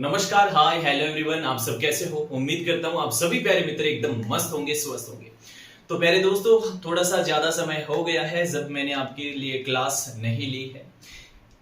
नमस्कार, हाय, hello everyone. आप सब कैसे हो? उम्मीद करता हूँ आप सभी प्यारे मित्र एकदम मस्त होंगे, स्वस्थ होंगे। तो प्यारे दोस्तों, थोड़ा सा ज्यादा समय हो गया है जब मैंने आपके लिए क्लास नहीं ली है।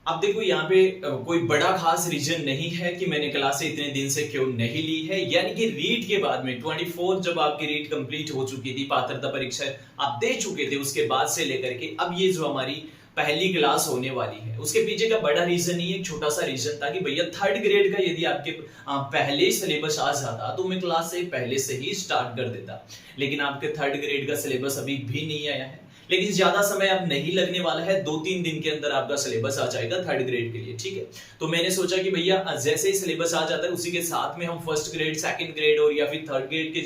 अब देखो यहाँ पे कोई बड़ा खास रीजन नहीं है कि मैंने क्लासें इतने दिन से क्यों नहीं ली है। यानी कि रीट के बाद में 24 जब आपकी रीट कंप्लीट हो चुकी थी, पात्रता परीक्षा आप दे चुके थे, उसके बाद से लेकर के अब ये जो हमारी पहली क्लास होने वाली है, उसके पीछे का बड़ा रीजन ही एक छोटा सा रीजन था कि भैया थर्ड ग्रेड का यदि आपके पहले सिलेबस आ जाता तो मैं क्लास से पहले से ही स्टार्ट कर देता। लेकिन आपके थर्ड ग्रेड का सिलेबस अभी भी नहीं आया है। लेकिन ज्यादा समय अब नहीं लगने वाला है, 2-3 दिन के अंदर आपका सिलेबस आ जाएगा थर्ड ग्रेड के लिए। ठीक है, तो मैंने सोचा कि भैया जैसे ही सिलेबस आ जाता है उसी के साथ में हम फर्स्ट ग्रेड, सेकंड ग्रेड और या फिर थर्ड ग्रेड के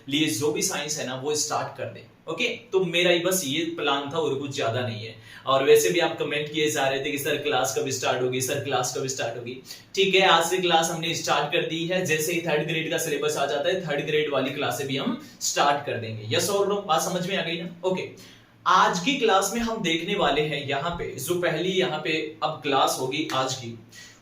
लिए जो भी साइंस है ना वो स्टार्ट कर दें। ओके, तो मेरा ही बस ये प्लान था और कुछ ज्यादा नहीं है। और वैसे भी आप कमेंट किए जा रहे थे कि सर क्लास कब स्टार्ट होगी, सर क्लास कब स्टार्ट होगी। ठीक है, आज से क्लास हमने स्टार्ट कर दी है। जैसे ही थर्ड ग्रेड का सिलेबस आ जाता है, थर्ड ग्रेड वाली क्लासें भी हम स्टार्ट कर देंगे। यस और नो, बात समझ में आ गई ना? ओके, आज की क्लास में हम देखने वाले हैं यहाँ पे जो पहली यहाँ पे अब क्लास होगी आज की,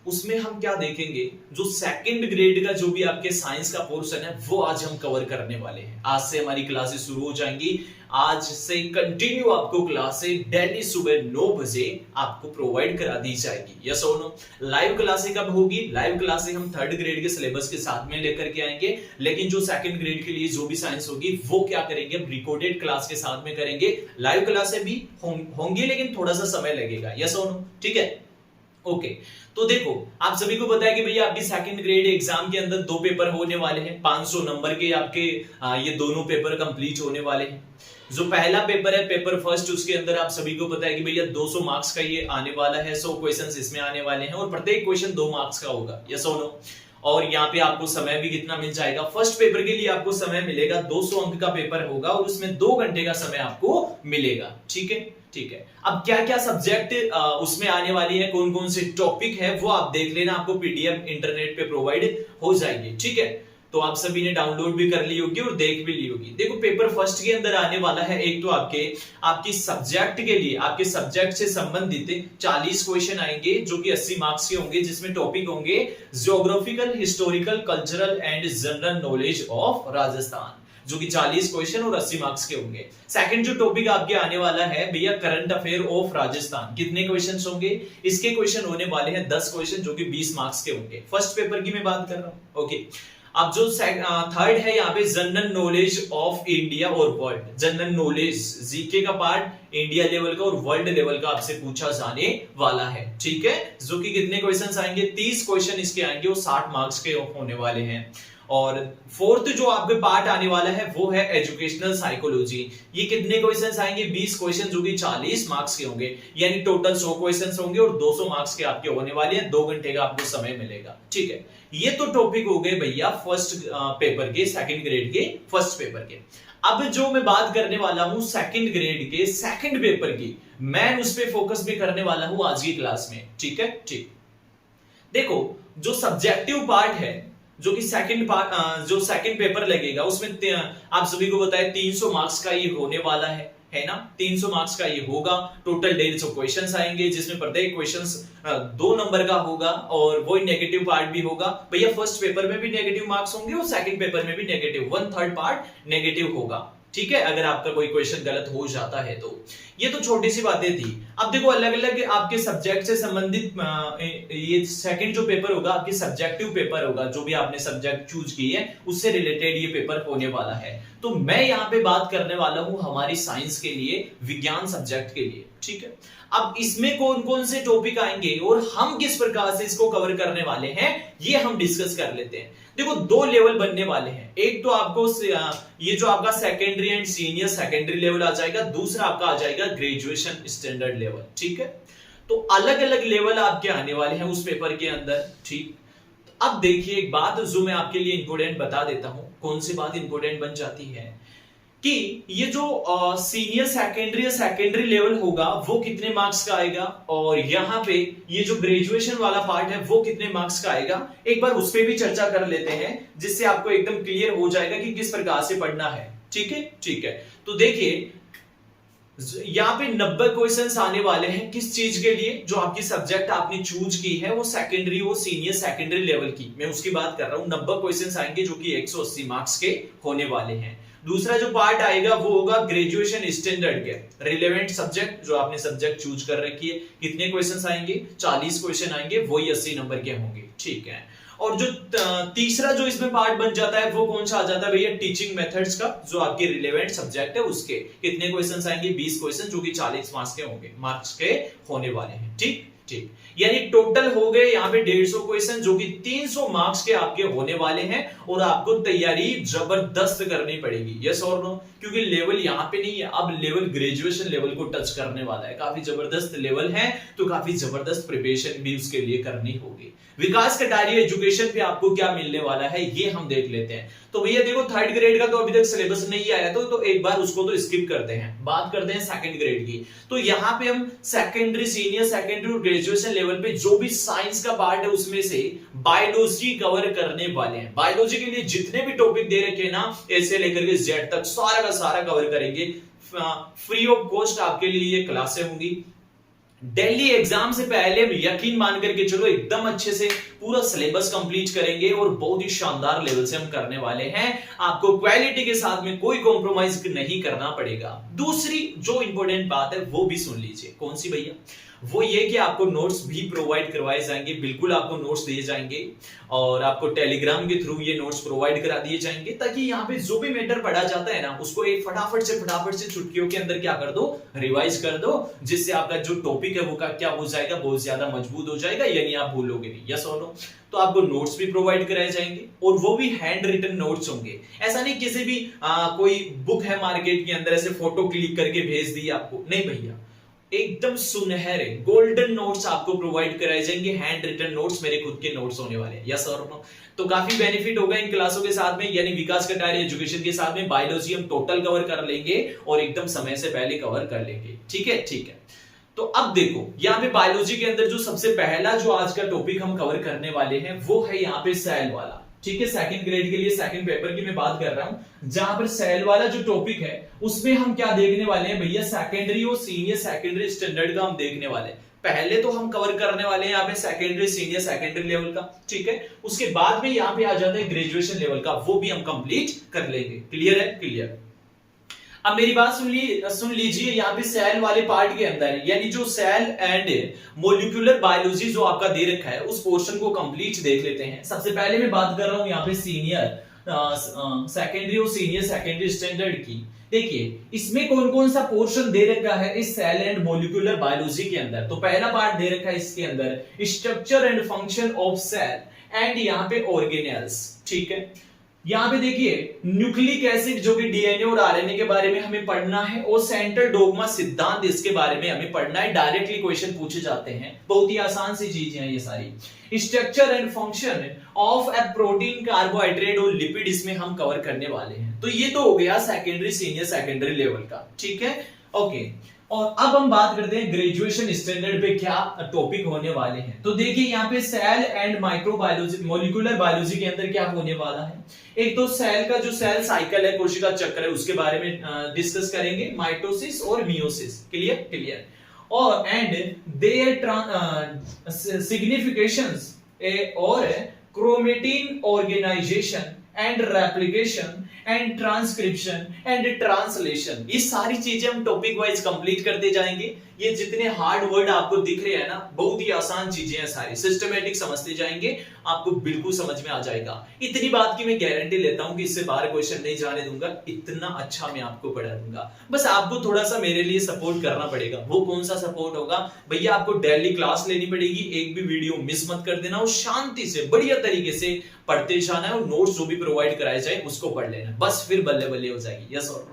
उसमें हम क्या देखेंगे, जो सेकंड ग्रेड का जो भी आपके साइंस का पोर्शन है वो आज हम कवर करने वाले हैं। आज से हमारी क्लासेस शुरू हो जाएंगी। आज से कंटिन्यू आपको क्लासें डेली सुबह 9 बजे आपको प्रोवाइड करा दी जाएगी। यस और नो? लाइव क्लासें कब होगी? लाइव क्लासें हम थर्ड ग्रेड के सिलेबस के साथ में लेकर के आएंगे। लेकिन जो सेकंड ग्रेड के लिए जो भी साइंस होगी वो क्या करेंगे, हम रिकॉर्डेड क्लास के साथ में करेंगे। लाइव क्लासें भी होंगी लेकिन थोड़ा सा समय लगेगा। यस और नो? ठीक है, ओके। तो देखो, आप सभी को पता है कि भैया आपकी सेकंड ग्रेड एग्जाम के अंदर 2 पेपर होने वाले हैं। 500 नंबर के आपके ये दोनों पेपर कंप्लीट होने वाले हैं। जो पहला पेपर है, पेपर फर्स्ट, उसके अंदर आप सभी को पता है कि भैया 200 मार्क्स का ये आने वाला है। 100 क्वेश्चंस इसमें आने वाले हैं और प्रत्येक क्वेश्चन 2 मार्क्स का होगा। यस और नो? और यहाँ पे आपको समय भी कितना मिल जाएगा, फर्स्ट पेपर के लिए आपको समय मिलेगा, 200 अंक का पेपर होगा और उसमें 2 घंटे का समय आपको मिलेगा। ठीक है, ठीक है। अब क्या क्या सब्जेक्ट उसमें आने वाली है, कौन कौन से टॉपिक है वो आप देख लेना, आपको पीडीएफ इंटरनेट पे प्रोवाइड हो जाएगी। ठीक है, तो आप सभी ने डाउनलोड भी कर ली होगी और देख भी ली होगी। देखो, पेपर फर्स्ट के अंदर आने वाला है, एक तो आपकी सब्जेक्ट के लिए, आपके सब्जेक्ट से संबंधित 40 क्वेश्चन आएंगे जो कि 80 मार्क्स के होंगे, जिसमें टॉपिक होंगे geographical, historical, cultural and general knowledge of Rajasthan, जो कि 40 क्वेश्चन और 80 मार्क्स के होंगे। सेकंड जो टॉपिक आपके आने वाला है भैया, करंट अफेयर ऑफ राजस्थान। कितने क्वेश्चंस होंगे? इसके क्वेश्चन होने वाले हैं 10 क्वेश्चन जो कि 20 मार्क्स के होंगे। फर्स्ट पेपर की मैं बात कर रहा हूं। ओके, अब जो थर्ड है यहाँ पे, जनरल नॉलेज ऑफ इंडिया और वर्ल्ड। जनरल नॉलेज, जीके का पार्ट, इंडिया लेवल का और वर्ल्ड लेवल का आपसे पूछा जाने वाला है। ठीक है, जो कि कितने क्वेश्चंस आएंगे? 30 क्वेश्चन इसके आएंगे और 60 मार्क्स के होने वाले हैं। और फोर्थ जो आपके पार्ट आने वाला है वो है एजुकेशनल साइकोलॉजी। ये कितने क्वेश्चंस आएंगे? 20 क्वेश्चन जो कि 40 मार्क्स के होंगे। यानी टोटल 100 क्वेश्चंस होंगे और 200 मार्क्स के आपके होने वाले हैं। 2 घंटे का आपको समय मिलेगा। ठीक है, ये तो टॉपिक हो गए भैया फर्स्ट पेपर के, सेकंड ग्रेड के फर्स्ट पेपर के। अब जो मैं बात करने वाला हूं सेकंड ग्रेड के सेकंड पेपर की, मैं उस पर फोकस भी करने वाला हूं आज की क्लास में। ठीक है, ठीक। देखो, जो सब्जेक्टिव पार्ट है, जो कि जो सेकंड पेपर लगेगा, उसमें आप सभी को बताया 300 मार्क्स का ये होने वाला है ना? 300 मार्क्स का ये होगा। टोटल 150 क्वेश्चंस आएंगे, जिसमें प्रत्येक क्वेश्चंस 2 नंबर का होगा और वही नेगेटिव पार्ट भी होगा। भैया फर्स्ट पेपर में भी नेगेटिव मार्क्स होंगे और सेकंड पेपर में भी नेगेटिव, 1/3 पार्ट नेगेटिव होगा। ठीक है, अगर आपका कोई क्वेश्चन गलत हो जाता है तो। ये तो छोटी सी बातें थी। अब देखो, अलग अलग आपके सब्जेक्ट से संबंधित ये सेकंड जो पेपर होगा आपके सब्जेक्टिव पेपर होगा, जो भी आपने सब्जेक्ट चूज की है उससे रिलेटेड ये पेपर होने वाला है। तो मैं यहाँ पे बात करने वाला हूं हमारी साइंस के लिए, विज्ञान सब्जेक्ट के लिए। ठीक है, अब इसमें कौन कौन से टॉपिक आएंगे और हम किस प्रकार से इसको कवर करने वाले हैं ये हम डिस्कस कर लेते हैं। देखो, 2 लेवल बनने वाले हैं। एक तो आपको ये जो आपका secondary and senior secondary level आ जाएगा, दूसरा आपका आ जाएगा ग्रेजुएशन स्टैंडर्ड लेवल। ठीक है, तो अलग अलग लेवल आपके आने वाले हैं उस पेपर के अंदर। ठीक, तो अब देखिए, एक बात जो मैं आपके लिए इंपोर्टेंट बता देता हूं। कौन सी बात इंपोर्टेंट बन जाती है कि ये जो सीनियर सेकेंडरी लेवल होगा वो कितने मार्क्स का आएगा, और यहाँ पे ये जो ग्रेजुएशन वाला पार्ट है वो कितने मार्क्स का आएगा। एक बार उस पर भी चर्चा कर लेते हैं, जिससे आपको एकदम क्लियर हो जाएगा कि किस प्रकार से पढ़ना है। ठीक है, ठीक है। तो देखिए, यहाँ पे 90 क्वेश्चंस आने वाले हैं किस चीज के लिए, जो आपकी सब्जेक्ट आपने चूज की है वो सेकेंडरी, वो सीनियर सेकेंडरी लेवल की, मैं उसकी बात कर रहा हूं। 90 क्वेश्चंस आएंगे जो कि 180 मार्क्स के होने वाले हैं। दूसरा जो पार्ट आएगा वो होगा ग्रेजुएशन स्टैंडर्ड के रिलेवेंट सब्जेक्ट, जो आपने सब्जेक्ट चूज कर रखी है। कितने क्वेश्चंस आएंगे? 40 क्वेश्चन आएंगे, वही 80 नंबर के होंगे, ठीक है। और जो तीसरा जो इसमें पार्ट बन जाता है वो कौन सा आ जाता है भैया? टीचिंग मेथड्स का, जो आपके रिलेवेंट सब्जेक्ट है उसके कितने क्वेश्चंस आएंगे? 20 क्वेश्चन, जो कि 40 मार्क्स के होने वाले हैं, ठीक ठीक। यानी टोटल हो गए यहाँ पे 150 क्वेश्चन, जो कि 300 मार्क्स के आपके होने वाले हैं। और आपको तैयारी जबरदस्त करनी पड़ेगी, यस और नो, क्योंकि लेवल यहाँ पे नहीं है, अब लेवल ग्रेजुएशन लेवल को टच करने वाला है। काफी जबरदस्त लेवल है, तो काफी जबरदस्त प्रिपरेशन भी उसके लिए करनी होगी। विकास कटारिया एजुकेशन पे आपको क्या मिलने वाला है ये हम देख लेते हैं। तो भैया देखो, 3rd ग्रेड का तो अभी तक सिलेबस नहीं आया, तो एक बार उसको तो स्किप करते हैं। बात करते हैं 2nd ग्रेड की। तो यहाँ पे हम सेकेंडरी, सीनियर सेकेंडरी और ग्रेजुएशन लेवल पे जो भी साइंस का पार्ट है उसमें से बायोलॉजी कवर करने वाले हैं। बायोलॉजी के लिए जितने भी टॉपिक दे रखे हैं ना, ए से लेकर के जेड तक सारा का सारा कवर करेंगे। फ्री ऑफ कॉस्ट आपके लिए ये क्लासें होंगी। दिल्ली एग्जाम से पहले यकीन मान करके चलो, एकदम अच्छे से पूरा सिलेबस कंप्लीट करेंगे और बहुत ही शानदार लेवल से हम करने वाले हैं। आपको क्वालिटी के साथ में कोई कॉम्प्रोमाइज नहीं करना पड़ेगा। दूसरी जो इंपॉर्टेंट बात है वो भी सुन लीजिए। कौन सी भैया? वो ये कि आपको नोट्स भी प्रोवाइड करवाए जाएंगे, बिल्कुल आपको नोट्स दिए जाएंगे और आपको टेलीग्राम के थ्रू ये नोट्स प्रोवाइड करा दिए जाएंगे, ताकि यहाँ पे जो भी मैटर पढ़ा जाता है ना, उसको एक फटाफट से चुटकियों के अंदर क्या कर दो, रिवाइज कर दो, जिससे आपका जो टॉपिक है वो का क्या हो जाएगा, बहुत ज्यादा मजबूत हो जाएगा, यानी आप भूलोगे नहीं, यस और नो। तो आपको नोट्स भी प्रोवाइड कराए जाएंगे और वो भी हैंड रिटन नोट्स होंगे। ऐसा नहीं किसी भी कोई बुक है मार्केट के अंदर ऐसे फोटो क्लिक करके भेज दी आपको, नहीं भैया, एकदम सुनहरे गोल्डन नोट्स आपको प्रोवाइड कराए जाएंगे। हैंड रिटन नोट्स, मेरे खुद के नोट्स होने वाले हैं, यस और नो। तो काफी बेनिफिट होगा इन क्लासों के साथ में, यानी विकास कटारिया एजुकेशन के साथ में बायोलॉजी हम टोटल कवर कर लेंगे और एकदम समय से पहले कवर कर लेंगे, ठीक है ठीक है। तो अब देखो, यहाँ पे बायोलॉजी के अंदर जो सबसे पहला जो आज का टॉपिक हम कवर करने वाले हैं वो है यहाँ पे सेल वाला, ठीक है। 2nd ग्रेड के लिए 2nd पेपर की मैं बात कर रहा हूं, जहां पर सेल वाला जो टॉपिक है उसमें हम क्या देखने वाले हैं भैया? सेकेंडरी और सीनियर सेकेंडरी स्टैंडर्ड का हम देखने वाले हैं। पहले तो हम कवर करने वाले हैं यहाँ पे सेकेंडरी, सीनियर सेकेंडरी लेवल का, ठीक है। उसके बाद में यहाँ पे आ जाता है ग्रेजुएशन लेवल का, वो भी हम कंप्लीट कर लेंगे। क्लियर है? क्लियर। अब मेरी बात सुन लीजिए, यहाँ पे सेल वाले पार्ट के अंदर, यानी जो सेल एंड मोलिकुलर बायोलॉजी जो आपका दे रखा है, उस पोर्शन को कंप्लीट देख लेते हैं। सबसे पहले मैं बात कर रहा हूं यहाँ पे सीनियर सेकेंडरी और सीनियर सेकेंडरी स्टैंडर्ड की। देखिए इसमें कौन कौन सा पोर्शन दे रखा है इस सेल एंड मोलिकुलर बायोलॉजी के अंदर। तो पहला पार्ट दे रखा है इसके अंदर structure and function of cell and यहाँ पे ऑर्गेनेल्स, ठीक है। यहाँ पे देखिए न्यूक्लिक एसिड जो कि डीएनए और आरएनए के बारे में हमें पढ़ना है, और सेंट्रल डोग्मा सिद्धांत इसके बारे में हमें पढ़ना है। डायरेक्टली क्वेश्चन पूछे जाते हैं, बहुत ही आसान सी चीजें हैं ये सारी। Structure and function of A protein, carbohydrate और लिपिड इसमें हम कवर करने वाले हैं। तो ये तो हो गया सेकेंडरी, सीनियर सेकेंडरी लेवल का, ठीक है, ओके। और अब हम बात करते हैं ग्रेजुएशन स्टैंडर्ड पे क्या टॉपिक होने वाले हैं। तो देखिए यहाँ पे cell and microbiology, molecular biology के अंदर क्या होने वाला है। एक तो सेल का जो सेल साइकिल है, कोशिका चक्र है, उसके बारे में डिस्कस करेंगे, माइटोसिस और मियोसिस। क्लियर? क्लियर। और एंड देयर सिग्निफिकेशंस और chromatin organisation and replication and transcription and translation, ये सारी चीजें हम टॉपिक वाइज कंप्लीट करते जाएंगे। ये जितने हार्ड वर्ड आपको दिख रहे हैं ना, बहुत ही आसान चीजें हैं, सारी सिस्टमेटिक समझते जाएंगे, आपको बिल्कुल समझ में आ जाएगा। इतनी बात की मैं गारंटी लेता हूं कि इससे बाहर क्वेश्चन नहीं जाने दूंगा, इतना अच्छा मैं आपको पढ़ा दूंगा। बस आपको थोड़ा सा मेरे लिए सपोर्ट करना पड़ेगा। वो कौन सा सपोर्ट होगा भैया? आपको डेली क्लास लेनी पड़ेगी, एक भी वीडियो मिस मत कर देना, और शांति से बढ़िया तरीके से पढ़ते जाना है, और नोट्स जो भी प्रोवाइड कराए जाए उसको पढ़ लेना, बस फिर बल्ले बल्ले हो जाएगी, यस और नो।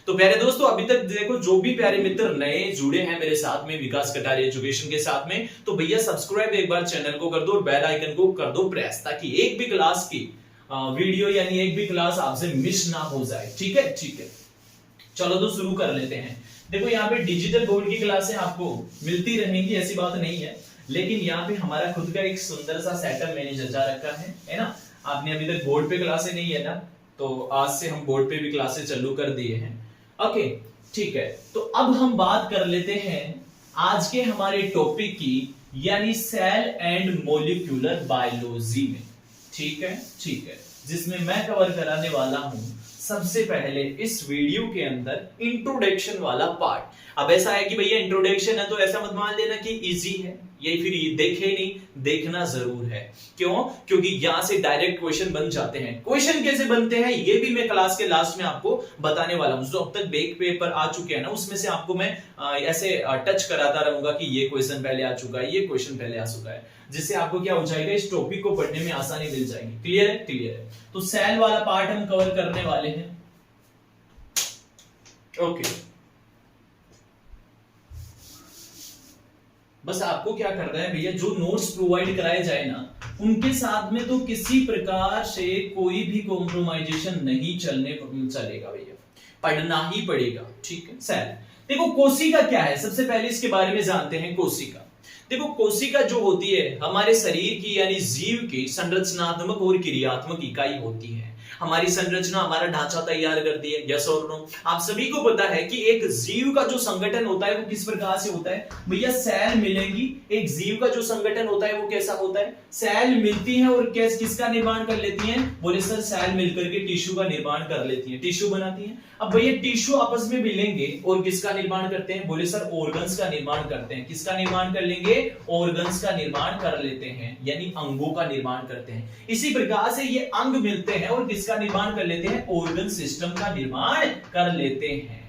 तो प्यारे दोस्तों, अभी तक देखो जो भी प्यारे मित्र नए जुड़े हैं मेरे साथ में विकास कटारिया एजुकेशन के साथ में, तो भैया सब्सक्राइब एक बार चैनल को कर दो और बेल आइकन को कर दो प्रेस, ताकि एक भी क्लास की वीडियो यानी एक भी क्लास आपसे मिस ना हो जाए, ठीक है ठीक है। चलो तो शुरू कर लेते हैं। देखो यहाँ पे डिजिटल बोर्ड की क्लासें आपको मिलती रहेंगी, ऐसी बात नहीं है, लेकिन यहाँ पे हमारा खुद का एक सुंदर सा सेटअप मैंने जचा रखा है ना। आपने अभी तक बोर्ड पे क्लासें नहीं है ना, तो आज से हम बोर्ड पे भी क्लासें चालू कर दिए हैं। ओके, ठीक है। तो अब हम बात कर लेते हैं आज के हमारे टॉपिक की, यानी सेल एंड मॉलिक्यूलर बायोलॉजी में। ठीक है, ठीक है, जिसमें मैं कवर कराने वाला हूं सबसे पहले इस वीडियो के अंदर इंट्रोडक्शन वाला पार्ट। अब ऐसा है कि भैया इंट्रोडक्शन है तो ऐसा मत मान लेना कि इजी है, ये फिर देखे नहीं, देखना जरूर है। क्यों? क्योंकि यहां से डायरेक्ट क्वेश्चन बन जाते हैं। क्वेश्चन कैसे बनते हैं ये भी मैं क्लास के लास्ट में आपको बताने वाला हूं। जो अब तक बैक पेपर आ चुके हैं ना, उसमें से आपको मैं ऐसे टच कराता रहूंगा कि ये क्वेश्चन पहले आ चुका है, ये क्वेश्चन पहले आ चुका है, जिससे आपको क्या हो जाएगा, इस टॉपिक को पढ़ने में आसानी मिल जाएगी। क्लियर है? क्लियर है। तो सेल वाला पार्ट हम कवर करने वाले हैं। ओके, बस आपको क्या करना है भैया, जो नोट्स प्रोवाइड कराए जाए ना, उनके साथ में तो किसी प्रकार से कोई भी कॉम्प्रोमाइजेशन नहीं चलेगा भैया, पढ़ना ही पड़ेगा। ठीक है। सेल, देखो कोशिका क्या है, सबसे पहले इसके बारे में जानते हैं। कोशिका, देखो कोशिका जो होती है हमारे शरीर की यानी जीव की संरचनात्मक और क्रियात्मक इकाई होती है। हमारी संरचना, हमारा ढांचा तैयार करती है। यस और नो? आप सभी को पता है कि एक जीव का जो संगठन होता है वो किस प्रकार से होता है भैया, सेल मिलेंगी। एक जीव का जो संगठन होता है वो कैसा होता है, सेल मिलती है और किसका निर्माण कर लेती हैं, बोले सर सेल मिलकर के टिश्यू का निर्माण कर लेती हैं, टिश्यू बनाती हैं। अब भैया टिश्यू आपस में मिलेंगे और किसका निर्माण करते हैं, बोले सर ऑर्गन्स का निर्माण करते हैं। किसका निर्माण कर लेंगे, ऑर्गन्स का निर्माण कर लेते हैं, यानी अंगों का निर्माण करते हैं। इसी प्रकार से ये अंग मिलते हैं और किसका निर्माण कर लेते हैं, ऑर्गन सिस्टम का निर्माण कर लेते हैं।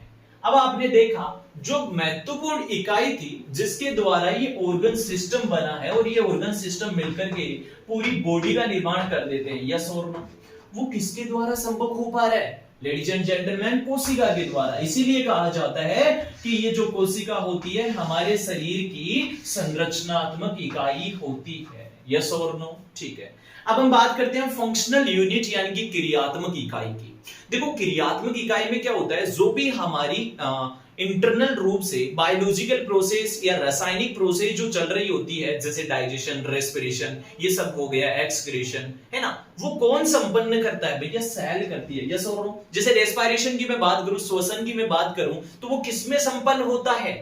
अब आपने देखा जो महत्वपूर्ण इकाई थी जिसके द्वारा ये ऑर्गन सिस्टम बना है और ये ऑर्गन सिस्टम मिलकर के पूरी बॉडी का निर्माण कर देते हैं। यस और नो? वो किसके द्वारा संभव हो पा रहा है, लेडीज एंड जेंटलमैन, कोशिका के द्वारा। इसीलिए कहा जाता है कि ये जो कोशिका होती है हमारे शरीर की संरचनात्मक इकाई होती है। यस और नो? ठीक है। अब हम बात करते हैं फंक्शनल यूनिट यानी कि क्रियात्मक इकाई की। देखो क्रियात्मक इकाई में क्या होता है, जो भी हमारी इंटरनल रूप से बायोलॉजिकल प्रोसेस या रासायनिक प्रोसेस जो चल रही होती है, जैसे डाइजेशन, रेस्पिरेशन, ये सब हो गया, एक्सक्रीशन, है ना, वो कौन संपन्न करता है भैया, सेल करती है। यस और नो? जैसे रेस्पिरेशन की मैं बात करूं, श्वसन की मैं बात करूं, तो वो किसमें संपन्न होता है,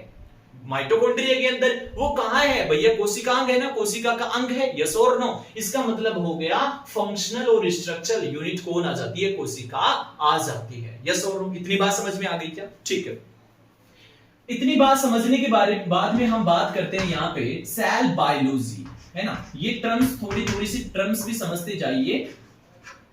माइटोकॉन्ड्रिया के अंदर। वो कहां है भैया, कोशिकांग है ना, कोशिका का अंग है। यस और नो? इसका मतलब हो गया फंक्शनल और स्ट्रक्चरल यूनिट कौन आ जाती है, कोशिका आ जाती है। यस और नो? इतनी बात समझ में आ गई क्या? ठीक है। इतनी बात समझने के बाद में हम बात करते हैं यहाँ पे सेल बायोलॉजी, है ना। ये टर्म्स थोड़ी सी टर्म्स भी समझते जाइए।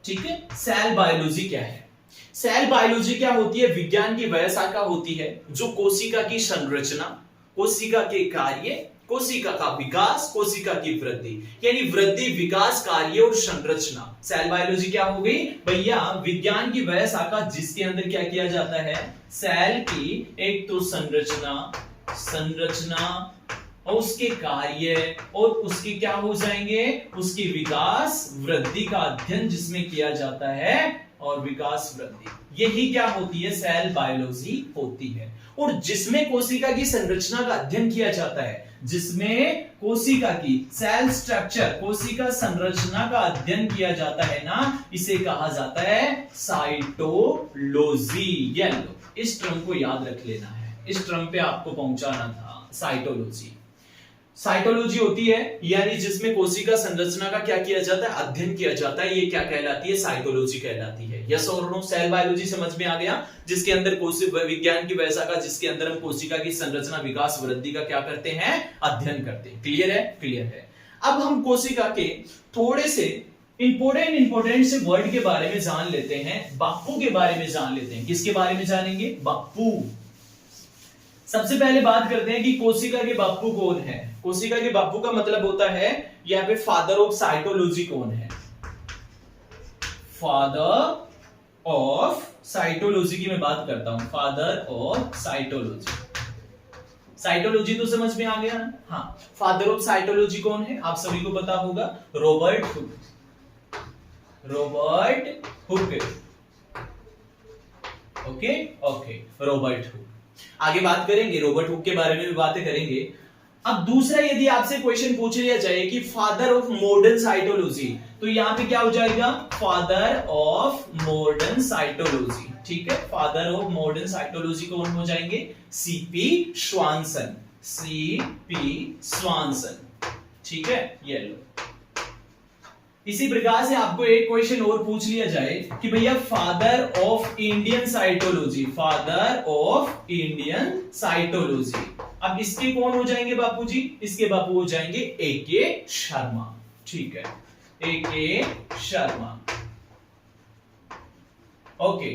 ठीक है। सेल बायोलॉजी क्या है, सेल बायोलॉजी क्या होती है, विज्ञान की वह शाखा होती है जो कोशिका की संरचना, कोशिका के कार्य, कोशिका का विकास, कोशिका की वृद्धि, यानी वृद्धि, विकास, कार्य और संरचना। सेल बायोलॉजी क्या हो गई भैया, विज्ञान की वह शाखा जिसके अंदर क्या किया जाता है, सेल की एक तो संरचना और उसके कार्य और उसके क्या हो जाएंगे, उसकी विकास, वृद्धि का अध्ययन जिसमें किया जाता है, और विकास, वृद्धि, यही क्या होती है, सेल बायोलॉजी होती है। और जिसमें कोशिका की संरचना का अध्ययन किया जाता है, जिसमें कोशिका की सेल स्ट्रक्चर, कोशिका संरचना का अध्ययन किया जाता है ना, इसे कहा जाता है साइटोलॉजी। ये लो, इस टर्म को याद रख लेना है, इस टर्म पे आपको पहुंचाना था, साइटोलॉजी। साइटोलॉजी होती है यानी जिसमें कोशिका संरचना का क्या किया जाता है, अध्ययन किया जाता है, ये क्या कहलाती है, साइटोलॉजी कहलाती है। यस और नो? सेल बायोलॉजी समझ में आ गया, जिसके अंदर कोशिका विज्ञान की वह शाखा जिसके अंदर हम कोशिका की संरचना, विकास, वृद्धि का क्या करते हैं, अध्ययन करते हैं। क्लियर है? क्लियर है। अब हम कोशिका के थोड़े से इंपोर्टेंट से वर्ड के बारे में जान लेते हैं, बापू के बारे में जान लेते हैं। किसके बारे में जानेंगे, बापू। सबसे पहले बात करते हैं कि कोशिका के बापू कौन है। कोशिका के बापू का मतलब होता है, यहाँ पे फादर ऑफ साइटोलॉजी कौन है, फादर ऑफ साइटोलॉजी की मैं बात करता हूं, फादर ऑफ साइटोलॉजी। साइटोलॉजी तो समझ में आ गया ना? हाँ, फादर ऑफ साइटोलॉजी कौन है, आप सभी को पता होगा, Robert Hooke. Robert Hooke, okay okay, Robert Hooke. आगे बात करेंगे, रॉबर्ट हुक के बारे में भी बातें करेंगे। अब दूसरा, यदि आपसे क्वेश्चन पूछ लिया जाए कि फादर ऑफ मॉडर्न साइटोलॉजी, तो यहां पे क्या हो जाएगा, फादर ऑफ मॉडर्न साइटोलॉजी। ठीक है, फादर ऑफ मॉडर्न साइटोलॉजी कौन हो जाएंगे? सीपी स्वानसन, सीपी स्वानसन, ठीक है, ये लो। इसी प्रकार से आपको एक क्वेश्चन और पूछ लिया जाए कि भैया father of Indian cytology, father of Indian cytology, अब इसके कौन हो जाएंगे बापूजी? इसके बापू हो जाएंगे ए.के. शर्मा, ठीक है, ए.के. शर्मा। ओके,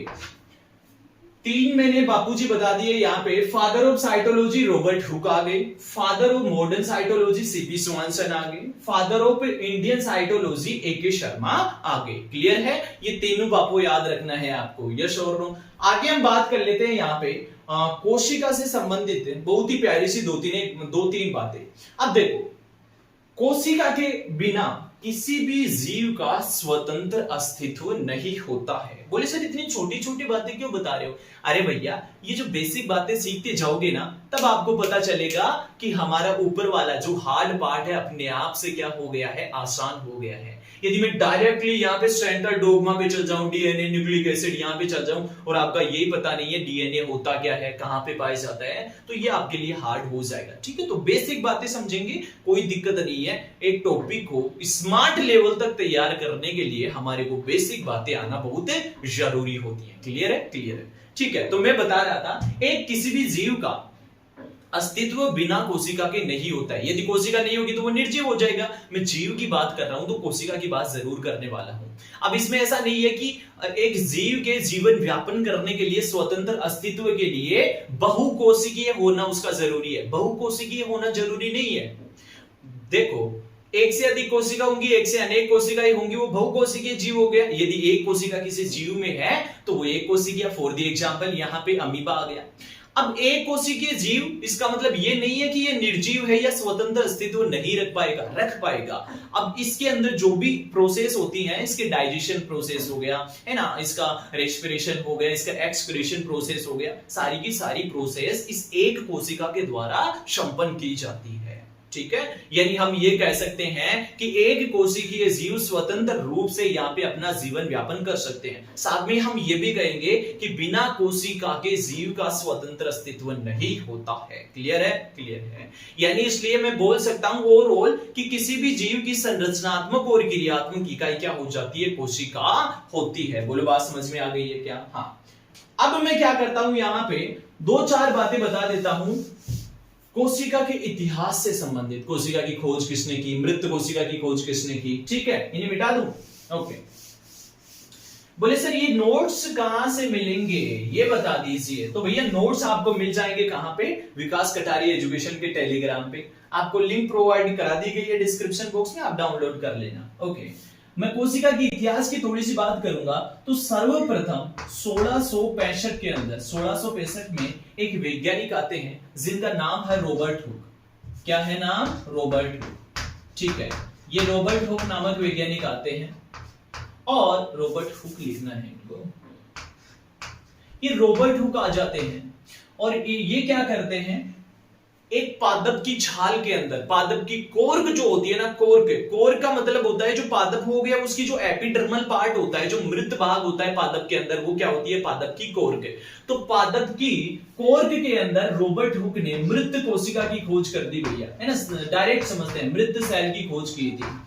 3 मैंने बापूजी बता दिए यहाँ पे। Father of cytology Robert Hooke आ गए, father of modern cytology CP Swanson आ गए, father of Indian cytology AK. Sharma आ गए। क्लियर है? ये तीनों बापू याद रखना है आपको, यस और नो। आगे हम बात कर लेते हैं यहाँ पे कोशिका से संबंधित बहुत ही प्यारी सी दो तीन बातें। अब देखो, कोशिका के बिना किसी भी जीव का स्वतंत्र अस्तित्व नहीं होता है। बोले सर इतनी छोटी छोटी बातें क्यों बता रहे हो? अरे भैया, ये जो बेसिक बातें सीखते जाओगे ना, तब आपको पता चलेगा कि हमारा ऊपर वाला जो हार्ड पार्ट है अपने आप से क्या हो गया है, आसान हो गया है। यदि मैं डायरेक्टली यहाँ पे सेंट्रल डोग्मा पे चल जाऊं, डीएनए न्यूक्लिक एसिड यहाँ पे चल जाऊं और आपका यही पता नहीं है डीएनए होता क्या है, कहाँ पे पाया जाता है, तो ये आपके लिए हार्ड हो जाएगा। ठीक है, तो बेसिक बातें समझेंगे, कोई दिक्कत नहीं है। एक टॉपिक को स्मार्ट लेवल तक तैयार करने के लिए हमारे को बेसिक बातें आना बहुत जरूरी होती है। क्लियर है? क्लियर है, ठीक है। तो मैं बता रहा था, एक किसी भी जीव का अस्तित्व बिना कोशिका के नहीं होता है। यदि कोशिका नहीं होगी तो वो निर्जीव हो जाएगा। मैं जीव की बात कर रहा हूं तो कोशिका की बात जरूर करने वाला हूं। अब इसमें ऐसा नहीं है कि एक जीव के जीवन व्यापन करने के लिए, स्वतंत्र अस्तित्व के लिए बहुकोशिकीय होना उसका जरूरी है। बहुकोशिकीय होना जरूरी नहीं है। देखो, एक से अधिक कोशिका होंगी, एक से अनेक कोशिकाएं होंगी, वो बहुकोशिकीय जीव हो गया। यदि एक कोशिका किसी जीव में है तो वो एक कोशिकीय। फॉर द एग्जांपल यहाँ पे अमीबा आ गया। अब एक कोशिकीय जीव, इसका मतलब ये नहीं है कि ये निर्जीव है या स्वतंत्र अस्तित्व नहीं रख पाएगा। अब इसके अंदर जो भी प्रोसेस होती हैं, इसके डाइजेशन प्रोसेस हो गया है ना, इसका रेस्पिरेशन हो गया, इसका एक्सक्रीशन प्रोसेस हो गया, सारी की सारी प्रोसेस इस एक कोशिका के द्वारा संपन्न की जाती है। ठीक है, यानी हम ये कह सकते हैं कि एक कोशिकीय जीव स्वतंत्र रूप से यहाँ पे अपना जीवन व्यापन कर सकते हैं। साथ में हम ये भी कहेंगे कि बिना कोशिका के जीव का स्वतंत्र अस्तित्व नहीं होता है। क्लियर है? क्लियर है। यानी इसलिए मैं बोल सकता हूं ओवरऑल कि किसी भी जीव की संरचनात्मक और क्रियात्मक इकाई क्या हो जाती है? कोशिका होती है। बोलो, बात समझ में आ गई है क्या? हाँ। अब मैं क्या करता हूं, यहाँ पे 2-4 बातें बता देता हूं कोशिका के इतिहास से संबंधित। कोशिका की खोज किसने की, मृत कोशिका की खोज किसने की, ठीक है, इन्हें मिटा दूं। ओके, बोले सर ये नोट्स कहां से मिलेंगे, ये बता दीजिए। तो भैया नोट्स आपको मिल जाएंगे कहां पे? विकास कटारी एजुकेशन के टेलीग्राम पे। आपको लिंक प्रोवाइड करा दी गई है डिस्क्रिप्शन बॉक्स में, आप डाउनलोड कर लेना। ओके, मैं कोशिका की इतिहास की थोड़ी सी बात करूंगा तो सर्वप्रथम 1665 के अंदर, 1665 में एक वैज्ञानिक आते हैं जिनका नाम है रॉबर्ट हुक। क्या है नाम? Robert Hooke. ठीक है, ये रॉबर्ट हुक नामक वैज्ञानिक आते हैं और रॉबर्ट हुक लिखना है इनको। ये रॉबर्ट हुक आ जाते हैं और ये क्या करते हैं, एक पादप की छाल के अंदर, पादप की कोर्क जो होती है ना, कोर्क का मतलब होता है जो पादप हो गया उसकी जो एपिडर्मल पार्ट होता है, जो मृत भाग होता है पादप के अंदर, वो क्या होती है? पादप की कोर्क। तो पादप की कोर्क के अंदर रॉबर्ट हुक ने मृत कोशिका की खोज कर दी भैया, है ना, डायरेक्ट समझते हैं, मृत सेल की खोज की थी।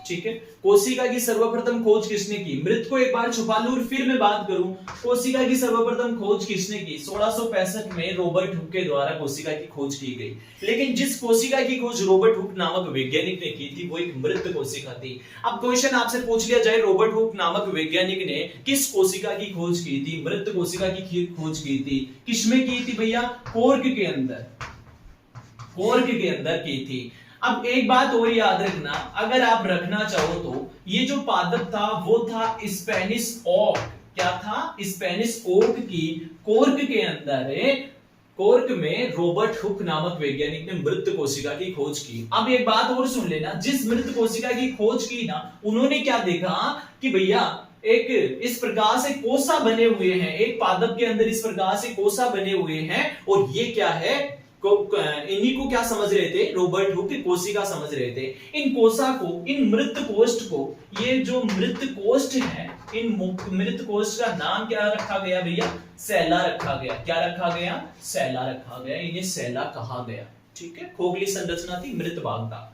ठीक है, कोशिका की सर्वप्रथम खोज किसने की? मृत को एक बार छुपा लूं और फिर मैं बात करूं, कोशिका की सर्वप्रथम खोज किसने की? 1665 में रॉबर्ट हुक के द्वारा कोशिका की खोज की गई। लेकिन जिस कोशिका की खोज रॉबर्ट हुक नामक वैज्ञानिक ने की थी वो एक मृत कोशिका थी। अब क्वेश्चन आपसे पूछ लिया जाए, रॉबर्ट हुक नामक वैज्ञानिक ने किस कोशिका की खोज की थी? मृत कोशिका की खोज की थी। किसमें की थी भैया? कोर्क के अंदर, कोर्क के अंदर की थी। अब एक बात और याद रखना, अगर आप रखना चाहो तो ये जो पादप था वो था स्पेनिश ओक। क्या था? स्पेनिश ओक की कोर्क के अंदर, कोर्क में रॉबर्ट हुक नामक वैज्ञानिक ने मृत कोशिका की खोज की। अब एक बात और सुन लेना, जिस मृत कोशिका की खोज की ना, उन्होंने क्या देखा कि भैया एक इस प्रकार से कोसा बने हुए हैं, एक पादप के अंदर इस प्रकार से कोसा बने हुए हैं और ये क्या है, इन्हीं को क्या समझ रहे थे? रॉबर्ट हुक कोशिका समझ रहे थे। इन कोशा को, इन मृत कोष्ठ को, ये जो मृत कोष्ठ है इन मृत कोश का नाम क्या रखा गया भैया? सैला रखा गया। क्या रखा गया? सैला रखा गया, इन्हें सैला कहा गया। ठीक है, खोखली संरचना थी, मृत भाग था।